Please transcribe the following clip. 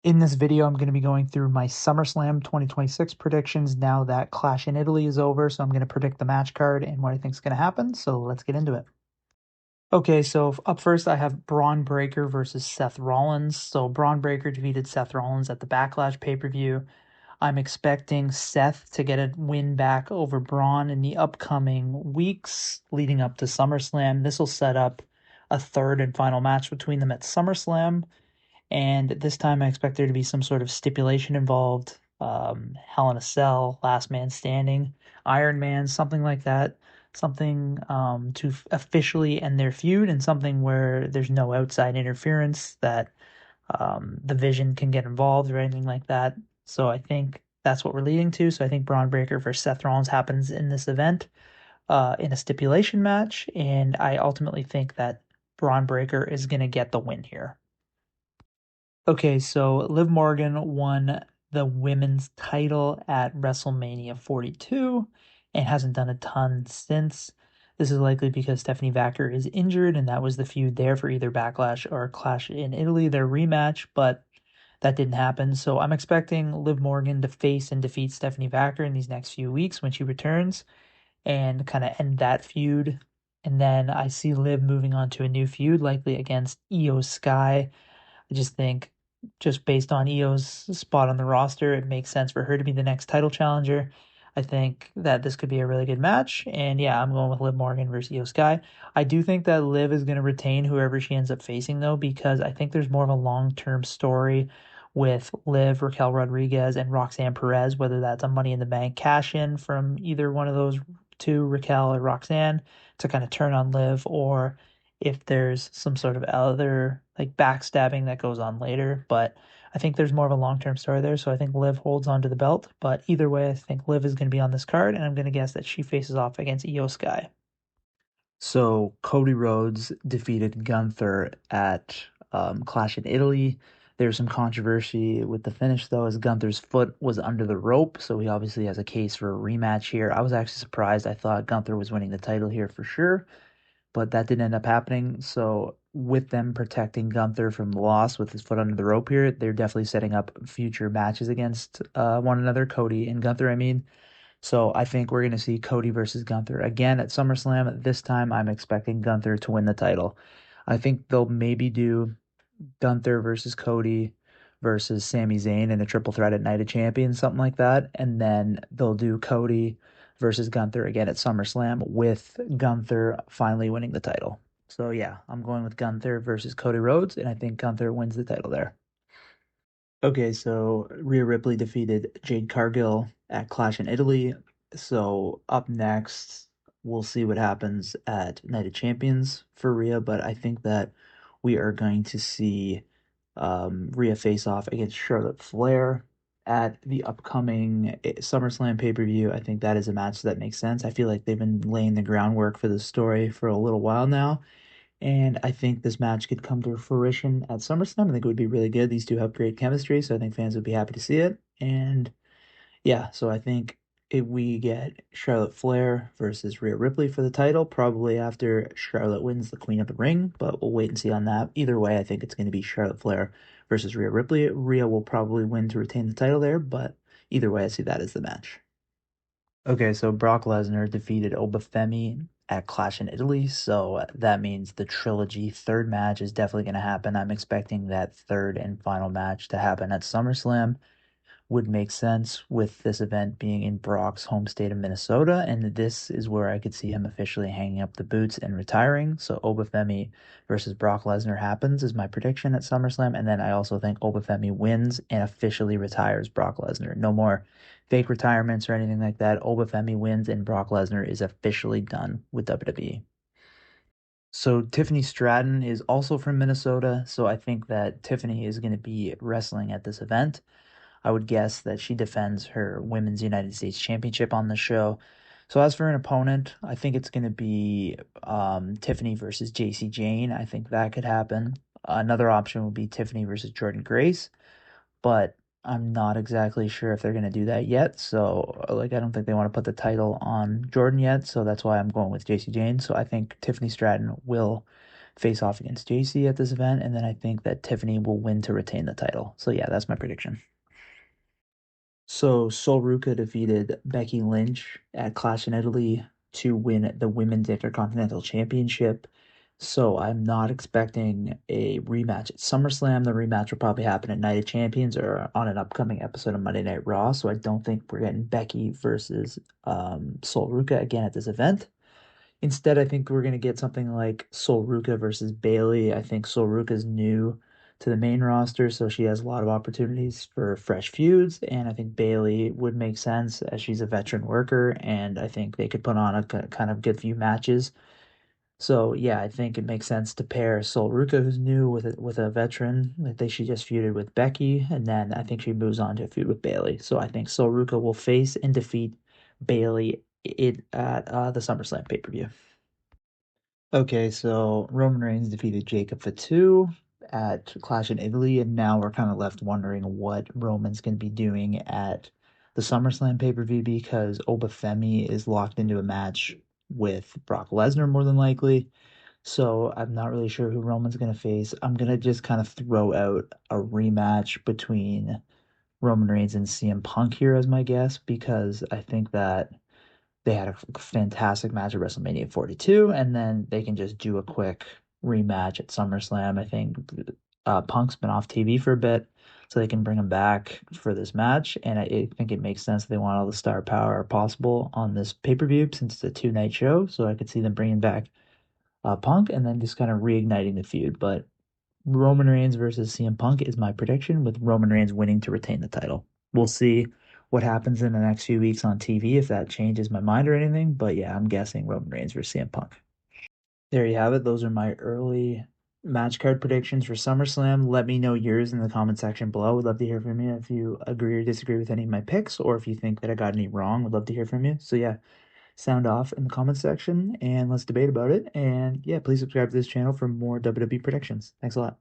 In this video, I'm going to be going through my SummerSlam 2026 predictions now that Clash in Italy is over. So I'm going to predict the match card and what I think is going to happen. So let's get into it. Okay, so up first, I have Braun Breaker versus Seth Rollins. So Braun Breaker defeated Seth Rollins at the Backlash pay-per-view. I'm expecting Seth to get a win back over Braun in the upcoming weeks leading up to SummerSlam. This will set up a third and final match between them at SummerSlam. And this time I expect there to be some sort of stipulation involved. Hell in a Cell, Last Man Standing, Iron Man, something like that. Something to officially end their feud, and something where there's no outside interference that the Vision can get involved or anything like that. So I think that's what we're leading to. So I think Braun Breaker versus Seth Rollins happens in this event in a stipulation match, and I ultimately think that Braun Breaker is going to get the win here. Okay, so Liv Morgan won the women's title at WrestleMania 42 and hasn't done a ton since. This is likely because Stephanie Vacker is injured, and that was the feud there for either Backlash or Clash in Italy, their rematch, but that didn't happen. So I'm expecting Liv Morgan to face and defeat Stephanie Vacker in these next few weeks when she returns and kind of end that feud. And then I see Liv moving on to a new feud, likely against Io Sky. I just think, just based on Io's spot on the roster, it makes sense for her to be the next title challenger. I think that this could be a really good match. And yeah, I'm going with Liv Morgan versus Io Sky. I do think that Liv is going to retain whoever she ends up facing, though, because I think there's more of a long-term story with Liv, Raquel Rodriguez, and Roxanne Perez, whether that's a Money in the Bank cash-in from either one of those two, Raquel or Roxanne, to kind of turn on Liv, or if there's some sort of other like backstabbing that goes on later. But I think there's more of a long-term story there. So I think Liv holds on to the belt. But either way, I think Liv is going to be on this card, and I'm going to guess that she faces off against Io Sky. So Cody Rhodes defeated Gunther at Clash in Italy. There's some controversy with the finish, though, as Gunther's foot was under the rope, so he obviously has a case for a rematch here. I was actually surprised. I thought Gunther was winning the title here for sure, but that didn't end up happening. So with them protecting Gunther from the loss with his foot under the rope here, they're definitely setting up future matches against one another, Cody and Gunther, I mean. So I think we're going to see Cody versus Gunther again at SummerSlam. This time I'm expecting Gunther to win the title. I think they'll maybe do Gunther versus Cody versus Sami Zayn in a triple threat at Night of Champions, something like that. And then they'll do Cody versus Gunther again at SummerSlam with Gunther finally winning the title. So yeah, I'm going with Gunther versus Cody Rhodes, and I think Gunther wins the title there. Okay, so Rhea Ripley defeated Jade Cargill at Clash in Italy. So up next, we'll see what happens at Night of Champions for Rhea, but I think that we are going to see Rhea face off against Charlotte Flair at the upcoming SummerSlam pay-per-view. I think that is a match that makes sense. I feel like they've been laying the groundwork for this story for a little while now. And I think this match could come to fruition at SummerSlam. I think it would be really good. These two have great chemistry, so I think fans would be happy to see it. And yeah, so I think if we get Charlotte Flair versus Rhea Ripley for the title, probably after Charlotte wins the Queen of the Ring, but we'll wait and see on that. Either way, I think it's going to be Charlotte Flair versus Rhea Ripley. Rhea will probably win to retain the title there, but either way, I see that as the match. Okay, so Brock Lesnar defeated Obafemi at Clash in Italy, so that means the trilogy third match is definitely going to happen. I'm expecting that third and final match to happen at SummerSlam. Would make sense with this event being in Brock's home state of Minnesota, and this is where I could see him officially hanging up the boots and retiring. So Obafemi versus Brock Lesnar happens is my prediction at SummerSlam, and then I also think Obafemi wins and officially retires Brock Lesnar. No more fake retirements or anything like that. Obafemi wins and Brock Lesnar is officially done with WWE. So Tiffany Stratton is also from Minnesota, so I think that Tiffany is going to be wrestling at this event. I would guess that she defends her Women's United States Championship on the show. So as for an opponent, I think it's going to be Tiffany versus JC Jane. I think that could happen. Another option would be Tiffany versus Jordan Grace, but I'm not exactly sure if they're going to do that yet. So like I don't think they want to put the title on Jordan yet, so that's why I'm going with JC Jane. So I think Tiffany Stratton will face off against JC at this event, and then I think that Tiffany will win to retain the title. So yeah, that's my prediction. So Sol Ruca defeated Becky Lynch at Clash in Italy to win the Women's Intercontinental Championship. So I'm not expecting a rematch at SummerSlam. The rematch will probably happen at Night of Champions or on an upcoming episode of Monday Night Raw. So I don't think we're getting Becky versus Sol Ruca again at this event. Instead, I think we're going to get something like Sol Ruca versus Bailey. I think Sol Ruca is new to the main roster, so she has a lot of opportunities for fresh feuds. And I think Bailey would make sense as she's a veteran worker, and I think they could put on a kind of good few matches. So yeah, I think it makes sense to pair Sol Ruca, who's new, with a veteran. I think she just feuded with Becky, and then I think she moves on to a feud with Bailey. So I think Sol Ruca will face and defeat Bailey at the SummerSlam pay-per-view. Okay, so Roman Reigns defeated Jacob Fatu at Clash in Italy, and now we're kind of left wondering what Roman's going to be doing at the SummerSlam pay-per-view because Obafemi is locked into a match with Brock Lesnar more than likely. So I'm not really sure who Roman's going to face. I'm going to just kind of throw out a rematch between Roman Reigns and CM Punk here as my guess because I think that they had a fantastic match at WrestleMania 42, and then they can just do a quick rematch at SummerSlam. I think Punk's been off TV for a bit, so they can bring him back for this match, and I think it makes sense they want all the star power possible on this pay-per-view since it's a two-night show, so I could see them bringing back Punk and then just kind of reigniting the feud, but Roman Reigns versus CM Punk is my prediction, with Roman Reigns winning to retain the title. We'll see what happens in the next few weeks on TV if that changes my mind or anything. But yeah, I'm guessing Roman Reigns versus CM Punk. There you have it. Those are my early match card predictions for SummerSlam. Let me know yours in the comment section below. Would love to hear from you if you agree or disagree with any of my picks, or if you think that I got any wrong. Would love to hear from you. So yeah, sound off in the comment section and let's debate about it. And yeah, please subscribe to this channel for more WWE predictions. Thanks a lot.